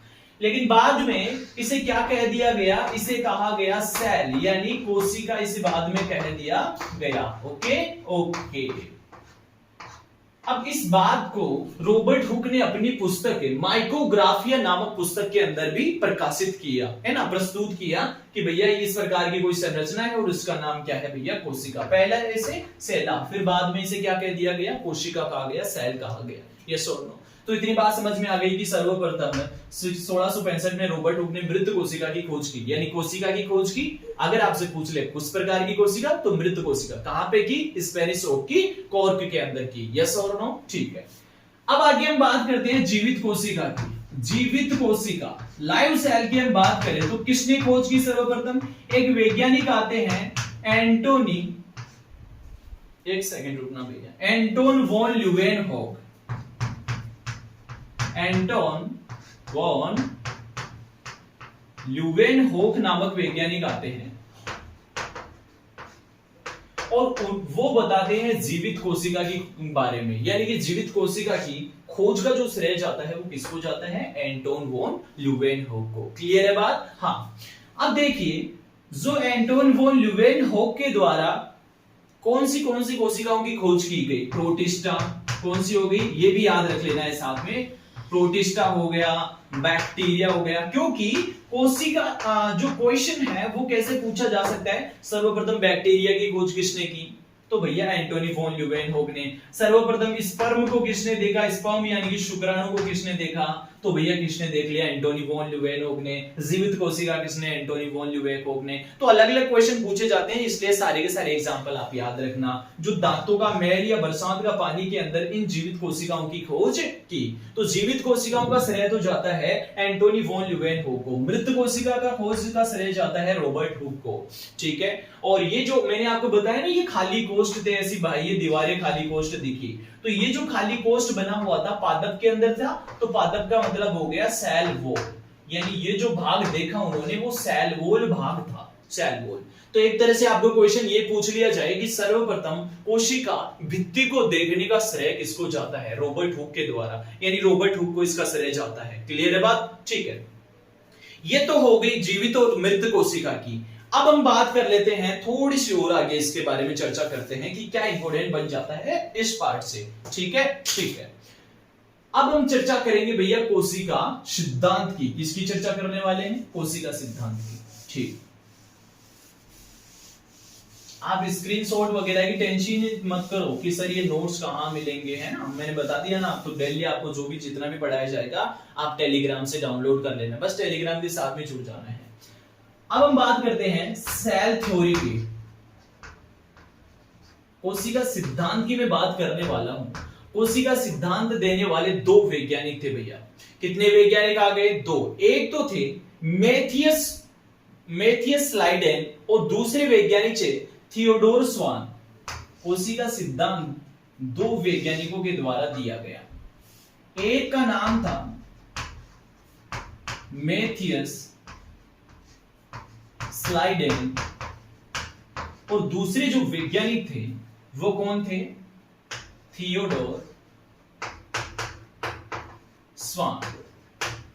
लेकिन बाद में इसे क्या कह दिया गया? इसे कहा गया सेल, यानी कोशिका, इसे बाद में कह दिया गया। Okay okay. अब इस बात को रॉबर्ट हुक ने अपनी पुस्तक माइकोग्राफिया नामक पुस्तक के अंदर भी प्रकाशित किया, है ना, प्रस्तुत किया कि भैया इस प्रकार की कोई संरचना है और उसका नाम क्या है भैया? कोशिका। पहला इसे सेला, फिर बाद में इसे क्या कह दिया गया? कोशिका कहा गया, सेल कहा गया। यस और नो? तो इतनी बात समझ में आ गई कि सर्वप्रथम 1665 में रॉबर्ट हुक ने मृत कोशिका की खोज की, यानी कोशिका की खोज की। अगर आपसे पूछ ले किस प्रकार की कोशिका, तो मृत कोशिका। कहां पे की? स्पेनिश ओक की कॉर्क के अंदर की। यस और नो? ठीक है। अब आगे हम बात करते हैं जीवित कोशिका की। जीवित कोशिका, लाइव सेल की हम बात करें तो किसने खोज की सर्वप्रथम? एक वैज्ञानिक आते हैं एंटोनी, एक सेकंड रुकना भैया, एंटोन वॉन ल्यूवेनहोक। एंटोन वॉन ल्यूवेनहोक नामक वैज्ञानिक आते हैं और वो बताते हैं जीवित कोशिका के बारे में, यानी कि जीवित कोशिका की खोज का जो श्रेय जाता है वो किसको जाता है? एंटोन वॉन ल्यूवेनहोक को। क्लियर है बात? हाँ। अब देखिए, जो एंटोन वॉन ल्यूवेनहोक के द्वारा कौन सी कोशिकाओं की खोज की गई? प्रोटिस्टा। कौन सी हो गई? ये भी याद रख लेना है साथ में। प्रोटिस्टा हो गया, बैक्टीरिया हो गया, क्योंकि कोशिका जो क्वेश्चन है वो कैसे पूछा जा सकता है? सर्वप्रथम बैक्टीरिया की खोज किसने की? तो भैया एंटोनी वॉन ल्यूवेनहोक ने। सर्वप्रथम स्पर्म को किसने देखा? स्पर्म यानी कि शुक्राणु को किसने देखा? तो भैया किसने देख लिया? एंटोनी वॉन ल्यूवेनहोक ने। जीवित कोशिका किसने? एंटोनी वॉन ल्यूवेनहोक ने। तो अलग अलग क्वेश्चन पूछे जाते हैं, इसलिए सारे के सारे एग्जांपल आप याद रखना। जो दांतों का मैल या बरसात का पानी के अंदर इन जीवित कोशिकाओं की खोज की। तो जीवित कोशिकाओं का श्रेय तो जाता है एंटोनी वॉन ल्यूवेनहोक को। मृत कोशिका का खोज का श्रेय जाता है रॉबर्ट हुक को। ठीक है। और ये जो मैंने आपको बताया ना, ये खाली कोष्ठ थे, ऐसी बाह्य दीवारें खाली कोष्ठ दिखी, तो ये जो खाली कोष्ठ बना हुआ था पादप के अंदर था, तो पादप का मतलब हो गया सेल वॉल, यानी ये जो भाग देखा उन्होंने वो सेल वॉल भाग था, सेल वॉल। तो एक तरह से आपको क्वेश्चन ये पूछ लिया जाए कि सर्वप्रथम कोशिका भित्ति को देखने का श्रेय किसको जाता है? रॉबर्ट हुक के द्वारा, यानी रॉबर्ट हुक को इसका श्रेय जाता है। क्लियर है बात? ठीक है। ये तो हो गई जीवित और मृत कोशिका की। अब हम बात कर लेते हैं थोड़ी सी और आगे, इसके बारे में चर्चा करते हैं कि क्या इंपॉर्टेंट बन जाता है इस पार्ट से। ठीक है? ठीक है। अब हम चर्चा करेंगे भैया कोशिका सिद्धांत की। किसकी चर्चा करने वाले हैं? कोशिका सिद्धांत की। ठीक। आप स्क्रीनशॉट वगैरह की टेंशन मत करो कि सर ये नोट्स कहां मिलेंगे, है ना। मैंने बता दिया ना आपको, डेली आपको जो भी जितना भी पढ़ाया जाएगा आप टेलीग्राम से डाउनलोड कर लेना, बस टेलीग्राम के साथ में जुड़ जाना है। अब हम बात करते हैं सेल थ्योरी की। कोशिका सिद्धांत की मैं बात करने वाला हूं। कोशिका सिद्धांत देने वाले दो वैज्ञानिक थे भैया। कितने वैज्ञानिक आ गए? दो। एक तो थे मैथियस स्लाइडेन और दूसरे वैज्ञानिक थे थियोडोर स्वान। कोशिका सिद्धांत दो वैज्ञानिकों के द्वारा दिया गया। एक का नाम था मैथियस स्लाइडेन और दूसरे जो वैज्ञानिक थे वो कौन थे? थियोडोर स्वान,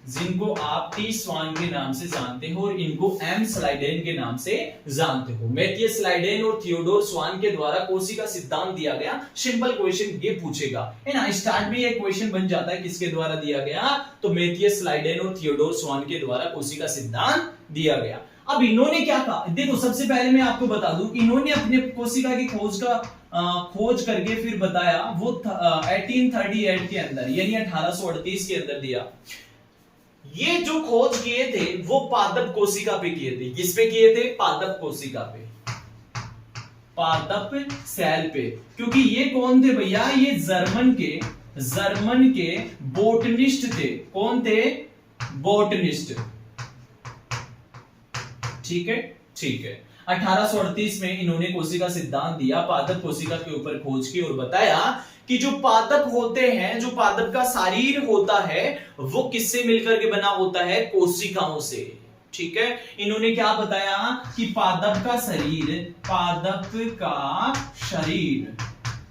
जिनको आप टी स्वान के नाम से जानते हो और इनको एम स्लाइडेन के नाम से जानते हो। मैथियस स्लाइडेन और थियोडोर स्वान के द्वारा कोशिका सिद्धांत दिया गया। सिंपल क्वेश्चन ये पूछेगा, है ना, स्टार्ट में ये क्वेश्चन बन जाता है किसके द्वारा दिया गया? तो मैथियस स्लाइडेन और थियोडोर स्वान के द्वारा कोशिका सिद्धांत दिया गया। अब इन्होंने क्या कहा? देखो, सबसे पहले मैं आपको बता दूं, इन्होंने अपने कोशिका की खोज करके फिर बताया वो 1838 के अंदर, यानी 1838 के अंदर दिया। ये जो खोज किए थे वो पादप कोशिका पे किए थे। किस पे किए थे? पादप कोशिका पे, पादप सेल पे। क्योंकि ये कौन थे भैया? ये जर्मन के बोटनिस्ट थे। कौन थे? बोटनिस्ट। ठीक है? ठीक है। 1838 में इन्होंने कोशिका सिद्धांत दिया, पादप कोशिका के ऊपर खोज की और बताया कि जो पादप होते हैं, जो पादप का शरीर होता है वो किससे मिलकर के बना होता है? कोशिकाओं से। ठीक है, इन्होंने क्या बताया कि पादप का शरीर,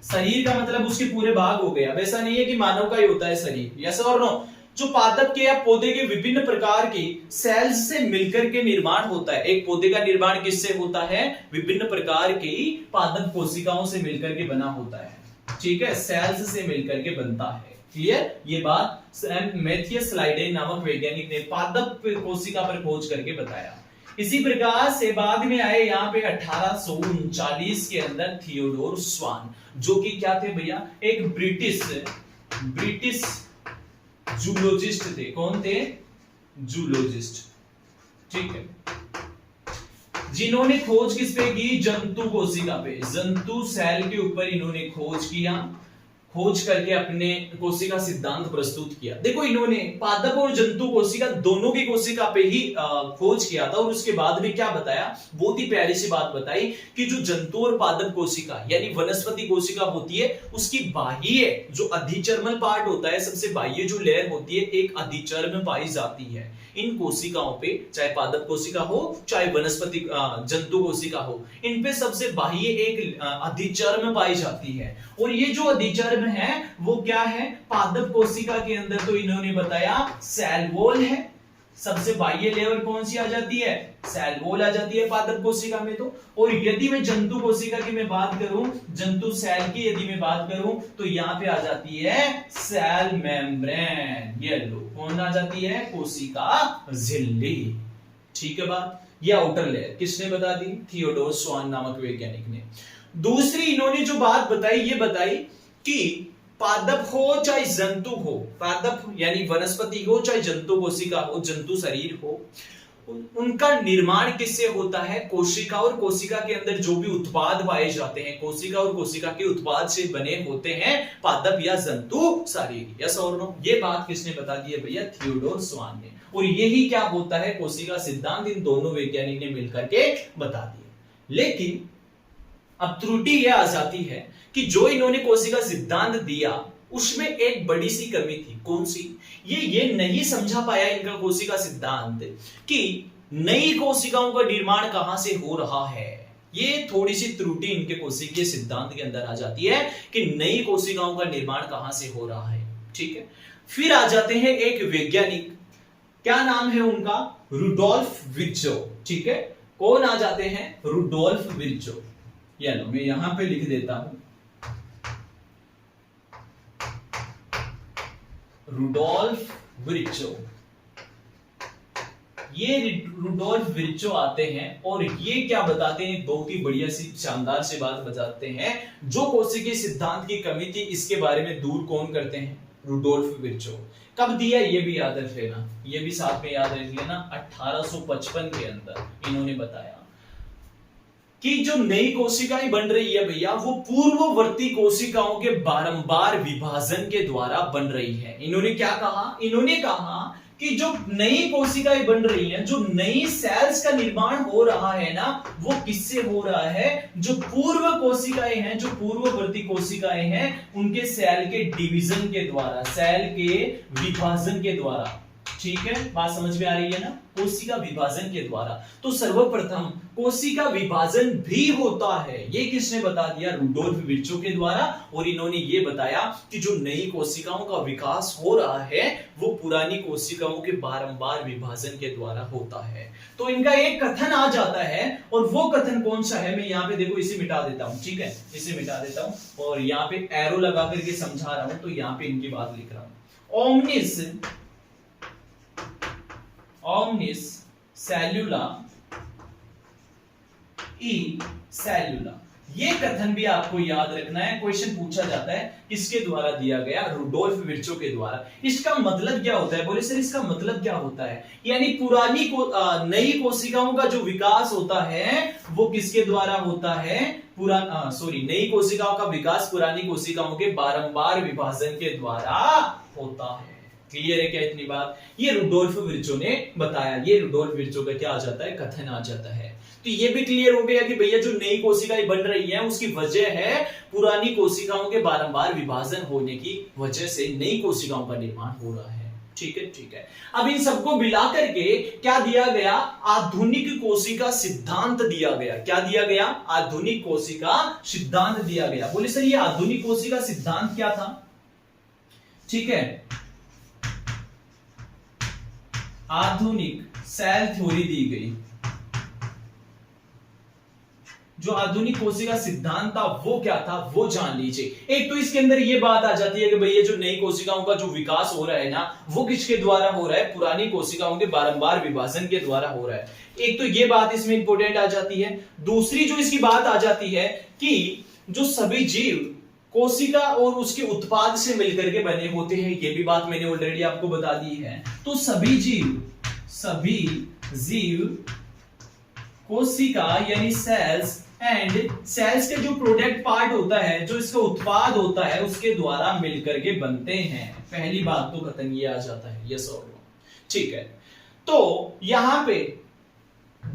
शरीर का मतलब उसके पूरे भाग हो गया, वैसा नहीं है कि मानव का ही होता है शरीर, यस और नो। जो पादप के या पौधे के विभिन्न प्रकार के सेल्स से मिलकर के निर्माण होता है। एक पौधे का निर्माण किससे होता है? विभिन्न प्रकार की पादप कोशिकाओं से मिलकर के बना होता है, ठीक है, सेल्स से मिलकर के बनता है। क्लियर? ये बात मैथियस स्लाइडे नामक वैज्ञानिक ने पादप कोशिका पर खोज करके बताया। इसी प्रकार से बाद में आए यहाँ पे 1839 के अंदर थियोडोर स्वान, जो कि क्या थे भैया? एक ब्रिटिश जूलॉजिस्ट थे। कौन थे? जूलॉजिस्ट, ठीक है, जिन्होंने खोज किस पे की? जंतु कोशिका पे, जंतु सेल के ऊपर इन्होंने खोज किया, खोज करके अपने कोशिका सिद्धांत प्रस्तुत किया। देखो, इन्होंने पादप और जंतु कोशिका दोनों की कोशिका पे ही खोज किया था, और उसके बाद में क्या बताया? बहुत ही प्यारी सी बात बताई कि जो जंतु और पादप कोशिका यानी वनस्पति कोशिका होती है, उसकी बाह्य जो अधिचर्मल पार्ट होता है, सबसे बाह्य जो लेयर होती है, एक अधिचर्म पाई जाती है इन कोशिकाओं पे, चाहे पादप कोशिका हो चाहे वनस्पति जंतु कोशिका हो, इन पे सबसे बाह्य एक अधिचर्म पाई जाती है। और ये जो अधिचर्म है वो क्या है? पादप कोशिका के अंदर तो इन्होंने बताया सेल वॉल है। सबसे बाह्य लेयर कौन सी आ जाती है? सेल वॉल आ जाती है पादप कोशिका में तो। और यदि मैं जंतु कोशिका की मैं बात करूं, जंतु सेल की यदि मैं बात करूं, तो यहां पे आ जाती है सेल मेम्ब्रेन। ये लो, कौन आ जाती है? कोशिका झिल्ली। ठीक है बात? ये आउटर लेयर किसने बता दी? थियोडोर स्वान नामक वैज्ञानिक ने। दूसरी इन्होंने जो बात बताई, ये बताई कि पादप हो चाहे जंतु हो, पादप यानी वनस्पति हो चाहे जंतु कोशिका हो, जंतु शरीर हो, उनका निर्माण किससे होता है? कोशिका, और कोशिका के अंदर जो भी उत्पाद पाए जाते हैं, कोशिका और कोशिका के उत्पाद से बने होते हैं पादप या जंतु शरीर। यस और नो? ये बात किसने बता दी है भैया? थियोडोर स्वान ने। और यही क्या होता है? कोशिका सिद्धांत इन दोनों वैज्ञानिक ने मिलकर के बता दिया। लेकिन अब त्रुटि यह आ जाती है कि जो इन्होंने कोशिका सिद्धांत दिया उसमें एक बड़ी सी कमी थी। कौन सी? ये नहीं समझा पाया इनका कोशिका सिद्धांत कि नई कोशिकाओं का निर्माण कहां से हो रहा है। ये थोड़ी सी त्रुटि इनके कोशिकीय सिद्धांत के अंदर आ जाती है कि नई कोशिकाओं का निर्माण कहां से हो रहा है। ठीक है, फिर आ जाते हैं एक वैज्ञानिक, क्या नाम है उनका? Rudolf Virchow. ठीक है, कौन आ जाते हैं? Rudolf Virchow. या लो, मैं यहां पे लिख देता हूं, रुडोल्फ विर्चो। ये रुडोल्फ विर्चो आते हैं और ये क्या बताते हैं? बहुत ही बढ़िया सी शानदार से बात बताते हैं। जो कोशिकीय सिद्धांत की कमी थी इसके बारे में दूर कौन करते हैं? Rudolf Virchow. कब दिया ये भी याद रख लेना, ये भी साथ में याद रख लेना। 1855 के अंदर इन्होंने बताया कि जो नई कोशिकाएं बन रही है भैया, वो पूर्ववर्ती कोशिकाओं के बारंबार विभाजन के द्वारा बन रही है। इन्होंने क्या कहा? इन्होंने कहा कि जो नई कोशिकाएं बन रही हैं, जो नई सेल्स का निर्माण हो रहा है ना, वो किससे हो रहा है? जो पूर्व कोशिकाएं हैं, जो पूर्ववर्ती कोशिकाएं हैं, उनके सेल के डिवीजन के द्वारा, सेल के विभाजन के द्वारा। ठीक है, बात समझ में आ रही है ना? कोशिका विभाजन के द्वारा। तो सर्वप्रथम कोशिका विभाजन भी होता है, ये किसने बता दिया? रुडोल्फ विर्चो के द्वारा। और इन्होंने ये बताया कि जो नई कोशिकाओं का विकास हो रहा है वो पुरानी कोशिकाओं के बारंबार विभाजन के द्वारा होता है। तो इनका एक कथन आ जाता है, और वो कथन कौन सा है? मैं यहाँ पे देखो इसे मिटा देता हूं। ठीक है, इसे मिटा देता हूं और यहाँ पे एरो लगा करके समझा रहा हूं, तो यहाँ पे इनकी बात लिख रहा हूं। ओमनिस सेल्यूला ई सेल्यूला। ये कथन भी आपको याद रखना है, क्वेश्चन पूछा जाता है। किसके द्वारा दिया गया? रुडोल्फ विर्चो के द्वारा। इसका मतलब क्या होता है? बोले सर इसका मतलब क्या होता है? यानी पुरानी नई कोशिकाओं का जो विकास होता है वो किसके द्वारा होता है? नई कोशिकाओं का विकास पुरानी कोशिकाओं के बारंबार विभाजन के द्वारा होता है। क्लियर है क्या इतनी बात? ये रुडोल्फ विर्चो ने बताया। ये रुडोल्फ विर्चो का क्या आ जाता है? कथन आ जाता है। तो ये भी क्लियर हो गया कि भैया जो नई कोशिकाएं बन रही हैं उसकी वजह है पुरानी कोशिकाओं के बारंबार विभाजन होने की वजह से नई कोशिकाओं का निर्माण हो रहा है। ठीक है, ठीक है। अब इन सबको मिला करके क्या दिया गया? आधुनिक कोशिका सिद्धांत दिया गया। क्या दिया गया? आधुनिक कोशिका सिद्धांत दिया गया। बोले सर ये आधुनिक कोशिका सिद्धांत क्या था? ठीक है, आधुनिक सेल थ्योरी दी गई। जो आधुनिक कोशिका सिद्धांत था वो क्या था वो जान लीजिए। एक तो इसके अंदर ये बात आ जाती है कि भाई ये जो नई कोशिकाओं का जो विकास हो रहा है ना, वो किसके द्वारा हो रहा है? पुरानी कोशिकाओं के बारंबार विभाजन के द्वारा हो रहा है। एक तो ये बात इसमें इंपॉर्टेंट आ जाती है। दूसरी जो इसकी बात आ जाती है कि जो सभी जीव कोशिका और उसके उत्पाद से मिलकर के बने होते हैं, ये भी बात मैंने ऑलरेडी आपको बता दी है। तो सभी जीव कोशिका यानी सेल्स एंड सेल्स के जो प्रोडक्ट पार्ट होता है, जो इसका उत्पाद होता है, उसके द्वारा मिलकर के बनते हैं। पहली बात तो खत्म, ये आ जाता है यस और नो। ठीक है, तो यहां पे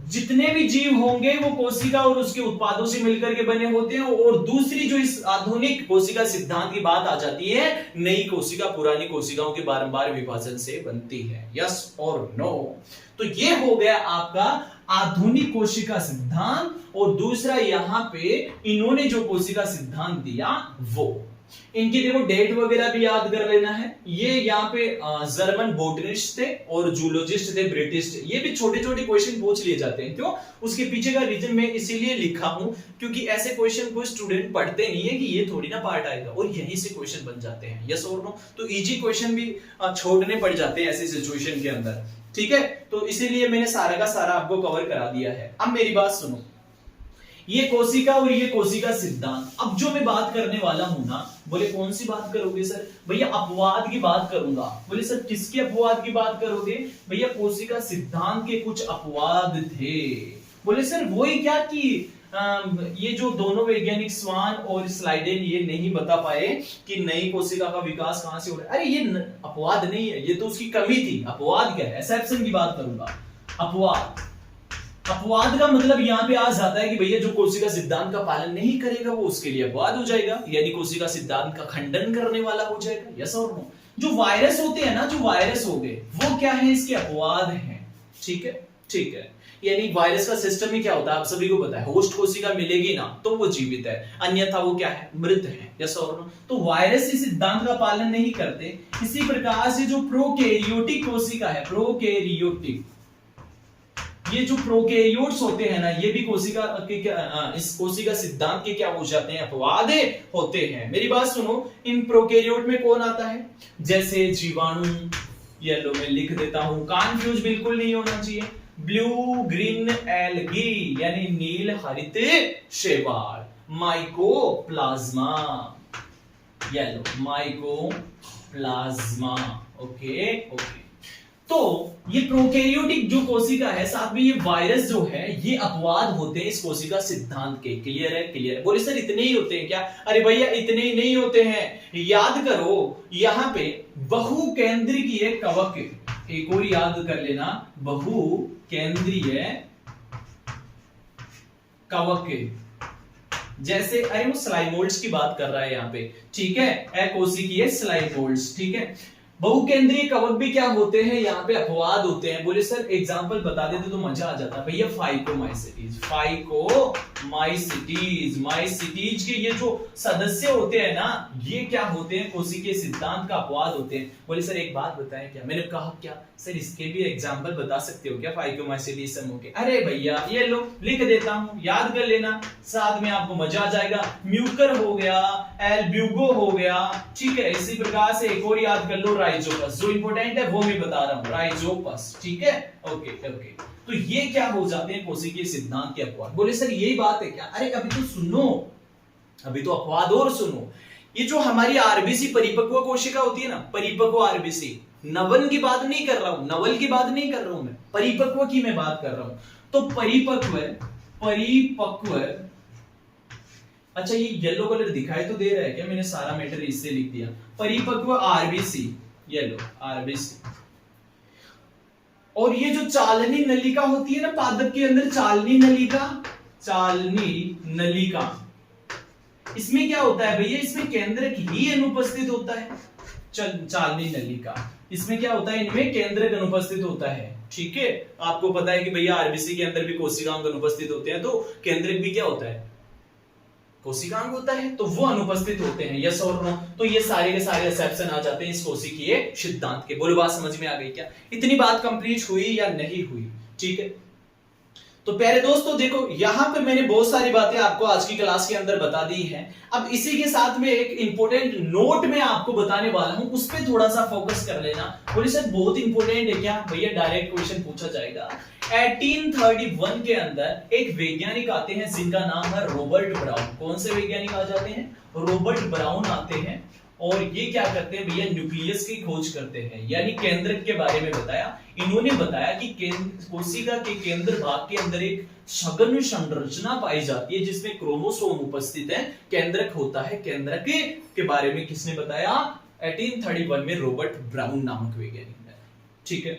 जितने भी जीव होंगे वो कोशिका और उसके उत्पादों से मिलकर के बने होते हैं। और दूसरी जो इस आधुनिक कोशिका सिद्धांत की बात आ जाती है, नई कोशिका पुरानी कोशिकाओं के बारंबार विभाजन से बनती है। यस और नो। तो ये हो गया आपका आधुनिक कोशिका सिद्धांत। और दूसरा यहां पे इन्होंने जो कोशिका सिद्धांत दिया वो, इनकी देखो डेट वगैरह भी याद कर लेना है। ये यहाँ पे जर्मन बोटनिस्ट थे और जूलॉजिस्ट थे, ब्रिटिश थे। ये भी छोटे छोटे क्वेश्चन पूछ लिए जाते हैं। क्यों? उसके पीछे का रीजन मैं इसीलिए लिखा हूं क्योंकि ऐसे क्वेश्चन कोई स्टूडेंट पढ़ते नहीं है कि ये थोड़ी ना पार्ट आएगा, और यहीं से क्वेश्चन बन जाते हैं यस और नो। तो इजी क्वेश्चन भी छोड़ने पड़ जाते हैं ऐसी सिचुएशन के अंदर। ठीक है, तो इसीलिए मैंने सारा का सारा आपको कवर करा दिया है। अब मेरी बात सुनो, ये कोशिका और ये कोशिका सिद्धांत। अब जो मैं बात करने वाला हूं ना, बोले कौन सी बात करोगे सर? भैया अपवाद की बात करूंगा। बोले सर किसके अपवाद की बात करोगे? भैया कोशिका सिद्धांत के कुछ अपवाद थे। बोले सर वही क्या कि ये जो दोनों वैज्ञानिक स्वान और स्लाइडेन ये नहीं बता पाए कि नई कोशिका का विकास कहां से हो रहा है। अरे ये अपवाद नहीं है, ये तो उसकी कमी थी। अपवाद क्या है? एक्सेप्शन की बात करूंगा। अपवाद का मतलब यहां पे आ जाता है कि भैया जो कोशिका सिद्धांत का पालन नहीं करेगा वो उसके लिए अपवाद हो जाएगा, यानी कोशिका सिद्धांत का खंडन करने वाला हो जाएगा। यस और नो। जो वायरस होते हैं ना, जो वायरस हो गए वो क्या है? इसके अपवाद हैं। ठीक है, ठीक है। यानी वायरस का सिस्टम ही क्या होता है आप सभी को पता है, होस्ट कोशिका मिलेगी ना तो वो जीवित है, अन्यथा वो क्या है? मृत है। यस और नो। तो वायरस इस सिद्धांत का पालन नहीं करते। इसी प्रकार से जो प्रोकैरियोटिक कोशिका है, प्रोकैरियोटिक, ये जो प्रोकैरियोट्स होते हैं ना, ये भी कोशिका के इस कोशिका सिद्धांत के क्या हो जाते हैं? अपवाद होते हैं। मेरी बात सुनो, इन प्रोकैरियोट में कौन आता है? जैसे जीवाणु, येलो में लिख देता हूं, कंफ्यूज बिल्कुल नहीं होना चाहिए। ब्लू ग्रीन एल्गी यानी नील हरित शैवाल, mycoplasma, yellow mycoplasma. Okay okay. तो ये प्रोकैरियोटिक जो कोशिका है, साथ में ये वायरस जो है, ये अपवाद होते हैं इस कोशिका सिद्धांत के। क्लियर है? क्लियर है। बोले सर इतने ही होते हैं क्या? अरे भैया इतने ही नहीं होते हैं। याद करो यहां पे बहुकेंद्रीय कवक, एक और याद कर लेना, बहुकेंद्रीय कवक। जैसे अरे वो स्लाइमोल्ड्स की बात कर रहा है यहाँ पे। ठीक है, अकोशिकीय स्लाइमोल्ड्स। ठीक है, बहुकेंद्रीय कवक भी क्या होते हैं? यहाँ पे अपवाद होते हैं। बोले सर एग्जांपल बता देते तो मजा आ जाता। भैया फाइकोमाइसिटीज, माइसिटीज के ये जो सदस्य होते हैं ना, ये क्या होते हैं? कोशिकीय सिद्धांत का अपवाद होते हैं। बोले सर एक बात बताएं क्या? मैंने कहा क्या सर, इसके भी एग्जांपल बता सकते हो क्या फाइकोमाइसिटीज समूह के? अरे भैया ये लो लिख देता हूं, याद कर लेना, साथ में आपको मजा आ जाएगा। म्यूकर हो गया, एल्ब्यूगो हो गया। ठीक है, इसी प्रकार से एक और याद कर लो, राइजोपस। जो इंपॉर्टेंट है वो मैं बता रहा हूं, राइजोपस। ठीक है, ओके ओके। तो ये क्या हो जाते हैं? कोशिकीय सिद्धांत के अपवाद। बोले सर यही बात है क्या? अरे अभी तो सुनो, अभी तो अपवाद और सुनो। ये जो हमारी आरबीसी परिपक्व कोशिका होती है ना, परिपक्व आरबीसी, नवन की बात नहीं कर रहा हूं, नवल की बात नहीं कर रहा हूं मैं, परिपक्व की मैं बात कर रहा हूं। तो परिपक्व, अच्छा ये येलो कलर दिखाई तो दे रहा है क्या? मैंने सारा मैटर इससे लिख दिया। परिपक्व आरबीसी, येलो आरबीसी। और ये जो चालनी नलिका होती है ना पादप के अंदर, चालनी नलिका, इसमें क्या होता है भैया? इसमें केंद्रक ही अनुपस्थित होता है। चालनी नलिका। इसमें क्या होता है, इनमें केंद्रक अनुपस्थित होता है। ठीक है, आपको पता है कि भैया आरबीसी के अंदर भी कोशिकांग अनुपस्थित होते हैं, तो केंद्रक भी क्या होता है, कोशिकांग होता है, तो वो अनुपस्थित होते हैं। यस और नो, तो ये सारे के सारे एक्सेप्शन आ जाते हैं इस कोशिकीय सिद्धांत के। बोलो बात समझ में आ गई क्या? इतनी बात कंप्लीट हुई या नहीं हुई? ठीक है, तो प्यारे दोस्तों देखो, यहां पे मैंने बहुत सारी बातें आपको आज की क्लास के अंदर बता दी हैं। अब इसी के साथ में एक इंपॉर्टेंट नोट में आपको बताने वाला हूं, उस पर थोड़ा सा फोकस कर लेना। बोले सर बहुत इंपॉर्टेंट है क्या? भैया डायरेक्ट क्वेश्चन पूछा जाएगा। 1831 के अंदर एक वैज्ञानिक आते हैं जिनका नाम है रॉबर्ट ब्राउन। कौन से वैज्ञानिक आ जाते हैं? रॉबर्ट ब्राउन आते हैं, और ये क्या करते हैं भैया, न्यूक्लियस की खोज करते हैं, यानी केंद्रक के बारे में बताया। इन्होंने बताया कि कोशिका के केंद्र भाग के अंदर एक सघन संरचना पाई जाती है जिसमें क्रोमोसोम उपस्थित है, केंद्रक होता है। केंद्रक के बारे में किसने बताया? 1831 में रॉबर्ट ब्राउन नामक वैज्ञानिक ने। ठीक है,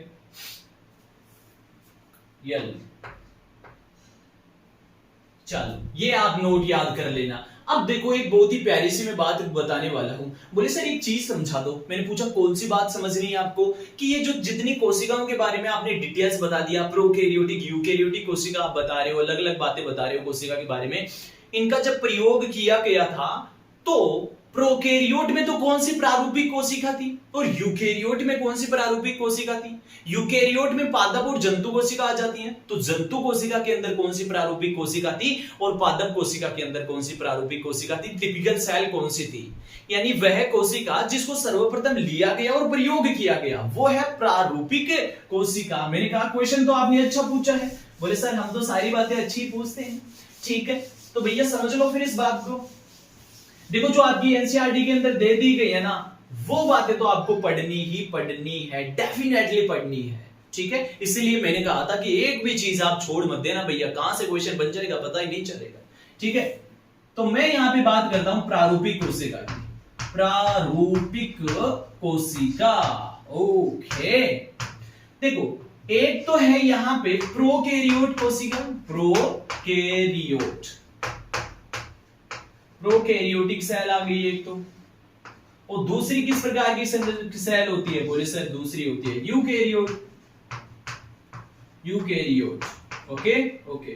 चलो ये आप नोट याद कर लेना। अब देखो एक बहुत ही प्यारी सी मैं बात बताने वाला हूं। बोले सर एक चीज समझा दो। मैंने पूछा कौन सी बात समझनी है आपको? कि ये जो जितनी कोशिकाओं के बारे में आपने डिटेल्स बता दिया, प्रोकैरियोटिक यूकैरियोटिक कोशिका आप बता रहे हो, अलग अलग बातें बता रहे हो कोशिका के बारे में, इनका जब प्रयोग किया गया था तो प्रोकैरियोट में तो कौन सी प्रारूपिक कोशिका थी और यूकैरियोट में कौन सी प्रारूपिक कोशिका थी? यूकैरियोट में पादप और जंतु कोशिका आ जाती हैं, तो जंतु कोशिका के अंदर कौन सी प्रारूपिक कोशिका थी और पादप कोशिका के अंदर कौन सी प्रारूपिक कोशिका थी? टिपिकल सेल कौन सी थी? यानी वह कोशिका जिसको सर्वप्रथम लिया गया और प्रयोग किया गया वो है प्रारूपिक कोशिका। मैंने कहा क्वेश्चन तो आपने अच्छा पूछा है। बोले सर हम तो सारी बातें अच्छी पूछते हैं। ठीक है, तो भैया समझ लो फिर इस बात को। देखो जो आपकी एनसीईआरटी के अंदर दे दी गई है ना, वो बातें तो आपको पढ़नी ही पढ़नी है, डेफिनेटली पढ़नी है। ठीक है, इसीलिए मैंने कहा था कि एक भी चीज आप छोड़ मत देना भैया, कहां से क्वेश्चन बन जाएगा पता ही नहीं चलेगा। ठीक है, तो मैं यहां पे बात करता हूं प्रारूपिक कोशिका की। प्रारूपिक कोशिका, ओके। देखो एक तो है यहां पे प्रोकैरियोट कोशिका, प्रोकैरियोटिक सेल आ गई एक तो, और दूसरी किस प्रकार की सेल होती है? बोले सर दूसरी होती है यूकैरियोट। ओके।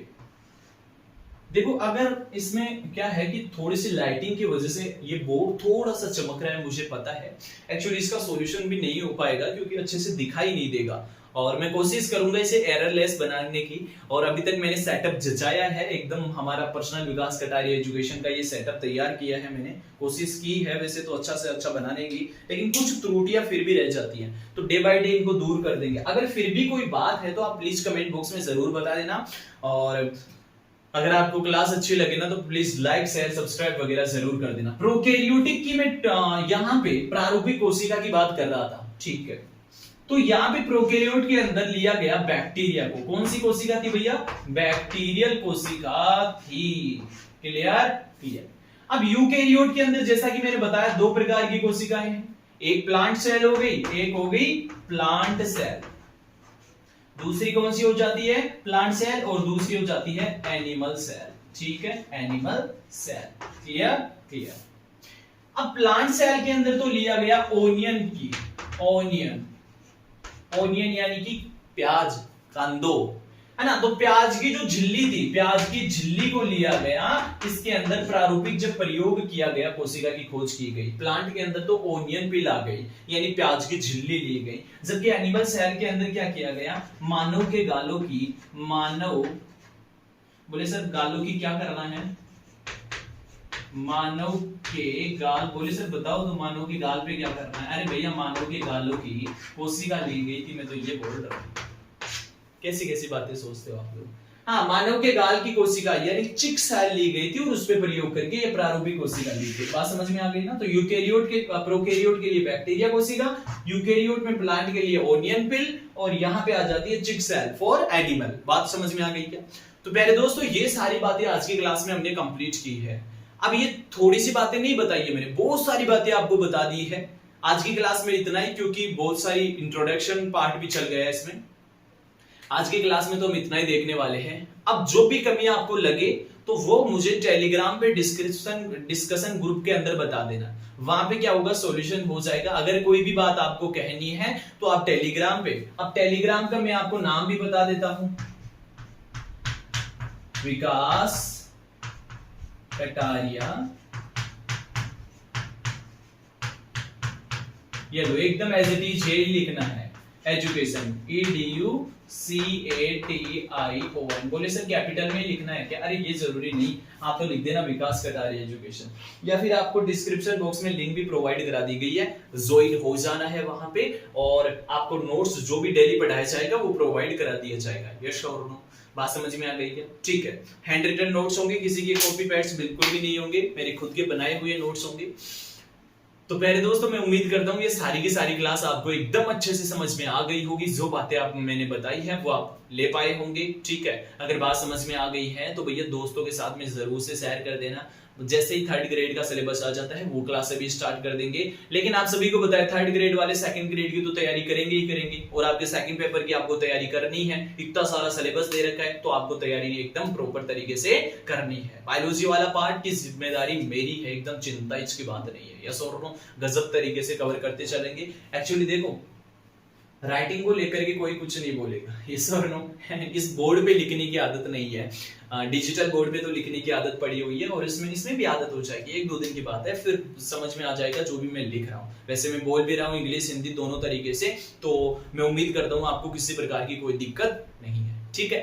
देखो अगर इसमें क्या है कि थोड़ी सी लाइटिंग की वजह से ये बोर्ड थोड़ा सा चमक रहा है, मुझे पता है। एक्चुअली इसका सॉल्यूशन भी नहीं हो पाएगा क्योंकि अच्छे से दिखाई नहीं देगा, और मैं कोशिश करूंगा इसे एररलेस बनाने की। और अभी तक मैंने सेटअप जचाया है एकदम, हमारा पर्सनल विकास कटारिया एजुकेशन का ये सेटअप तैयार किया है मैंने, कोशिश की है वैसे तो अच्छा से अच्छा बनाने की, लेकिन कुछ त्रुटियां फिर भी रह जाती हैं, तो डे बाय डे इनको दूर कर देंगे। अगर फिर भी कोई बात है तो आप प्लीज कमेंट बॉक्स में जरूर बता देना, और अगर आपको क्लास अच्छी लगे ना तो प्लीज लाइक शेयर सब्सक्राइब वगैरह जरूर कर देना। प्रोकैरियोटिक की मैं यहाँ पे प्रारूपिक कोशिका की बात कर रहा था। ठीक है, तो यहाँ पे प्रोकैरियोट के अंदर लिया गया बैक्टीरिया को। कौन सी कोशिका थी भैया? बैक्टीरियल कोशिका थी। क्लियर। अब यूकैरियोट के अंदर जैसा कि मैंने बताया दो प्रकार की कोशिकाएं हैं, एक प्लांट सेल हो गई, एक हो गई प्लांट सेल। दूसरी कौन सी हो जाती है? प्लांट सेल, और दूसरी हो जाती है एनिमल सेल। ठीक है, एनिमल सेल। क्लियर। अब प्लांट सेल के अंदर तो लिया गया ओनियन यानी कि प्याज, कांदो, है ना। तो प्याज की जो झिल्ली थी, प्याज की झिल्ली को लिया गया, इसके अंदर प्रारूपिक जब प्रयोग किया गया, कोशिका की खोज की गई। प्लांट के अंदर तो ओनियन पिल आ गई, यानी प्याज की झिल्ली ली गई। जबकि एनिमल सेल के अंदर क्या किया गया? मानव के गालों की, बोले सर गालों की क्या करना है? मानव के गाल, बोले सर बताओ तो मानव के गाल पे क्या करना है? अरे भैया मानव के गालों की कोशिका ली गई थी, मैं तो ये बोल रहा हूं। कैसी बातें सोचते हो आप लोग? हाँ, मानव के गाल की कोशिका यानी चिक सेल ली गई थी और उस पर प्रयोग करके ये प्रारूपिक कोशिका ली गई। बात समझ में आ गई ना। तो प्रोकैरियोट के लिए बैक्टीरिया कोशिका, यूकैरियोट में प्लांट के लिए ओनियन पिल, और यहाँ पे आ जाती है चिक सेल फॉर एनिमल। बात समझ में आ गई क्या? तो प्यारे दोस्तों ये सारी बातें आज की क्लास में हमने कंप्लीट की है। अब ये थोड़ी सी बातें नहीं बताई है मैंने, बहुत सारी बातें आपको बता दी है आज की क्लास में। इतना ही, क्योंकि बहुत सारी इंट्रोडक्शन पार्ट भी चल गया है इसमें। आज की क्लास में तो हम इतना ही देखने वाले हैं। अब जो भी कमी आपको लगे तो वो मुझे टेलीग्राम पे डिस्कशन ग्रुप के अंदर बता देना। वहां पे क्या होगा, सॉल्यूशन हो जाएगा। अगर कोई भी बात आपको कहनी है तो आप टेलीग्राम पे, अब टेलीग्राम का मैं आपको नाम भी बता देता हूं, विकास कटारिया। ये लो एकदम एज इट इज यही लिखना है, एजुकेशन, EDUCATION। बोले सर कैपिटल में लिखना है क्या? अरे ये जरूरी नहीं, आप तो लिख देना विकास कटारिया एजुकेशन। या फिर आपको डिस्क्रिप्शन बॉक्स में लिंक भी प्रोवाइड करा दी गई है, ज्वाइन हो जाना है वहां पे, और आपको नोट्स जो भी डेली पढ़ाया जाएगा वो प्रोवाइड करा दिया जाएगा। यस और नो, बात समझ में आ गई है? ठीक है। हैंड रिटन नोट्स होंगे, किसी के कॉपी पैड्स बिल्कुल भी नहीं होंगे, मेरे खुद के बनाए हुए नोट्स होंगे। तो प्यारे दोस्तों, मैं उम्मीद करता हूँ ये सारी की सारी क्लास आपको एकदम अच्छे से समझ में आ गई होगी। जो बातें आप मैंने बताई है वो आप ले पाए होंगे। ठीक है, अगर बात समझ में आ गई है तो भैया दोस्तों के साथ में जरूर से शेयर कर देना। जैसे ही 3rd ग्रेड का सिलेबस आ जाता है वो क्लास अभी स्टार्ट कर देंगे। लेकिन आप सभी को बताया 3rd ग्रेड वाले 2nd ग्रेड की तो तैयारी करेंगे ही करेंगे, और आपके 2nd पेपर की आपको तैयारी करनी है। इतना सारा सिलेबस दे रखा है तो आपको तैयारी एकदम प्रॉपर तरीके से करनी है। बायोलॉजी वाला पार्ट की जिम्मेदारी मेरी है, एकदम चिंता इसकी बात नहीं है। यस और नो, गजब तरीके से कवर करते चलेंगे। एक्चुअली देखो, राइटिंग को लेकर के कोई कुछ नहीं बोलेगा, यस और नो। इस बोर्ड पे लिखने की आदत नहीं है, डिजिटल बोर्ड पे तो लिखने की आदत पड़ी हुई है, और इसमें भी आदत हो जाएगी। 1-2 दिन की बात है, फिर समझ में आ जाएगा जो भी मैं लिख रहा हूँ। वैसे मैं बोल भी रहा हूँ इंग्लिश हिंदी दोनों तरीके से, तो मैं उम्मीद करता हूँ आपको किसी प्रकार की कोई दिक्कत नहीं है। ठीक है,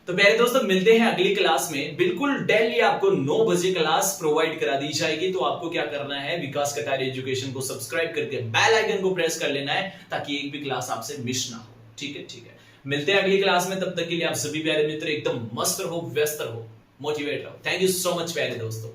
तो प्यारे दोस्तों मिलते हैं अगली क्लास में। बिल्कुल डेली आपको 9 बजे क्लास प्रोवाइड करा दी जाएगी। तो आपको क्या करना है, विकास कटारिया एजुकेशन को सब्सक्राइब करके बेल आइकन को प्रेस कर लेना है, ताकि एक भी क्लास आपसे मिस ना हो। ठीक है, ठीक है, मिलते हैं अगली क्लास में। तब तक के लिए आप सभी प्यारे मित्र एकदम मस्त रहो, व्यस्त रहो, मोटिवेट रहो। थैंक यू सो मच प्यारे दोस्तों।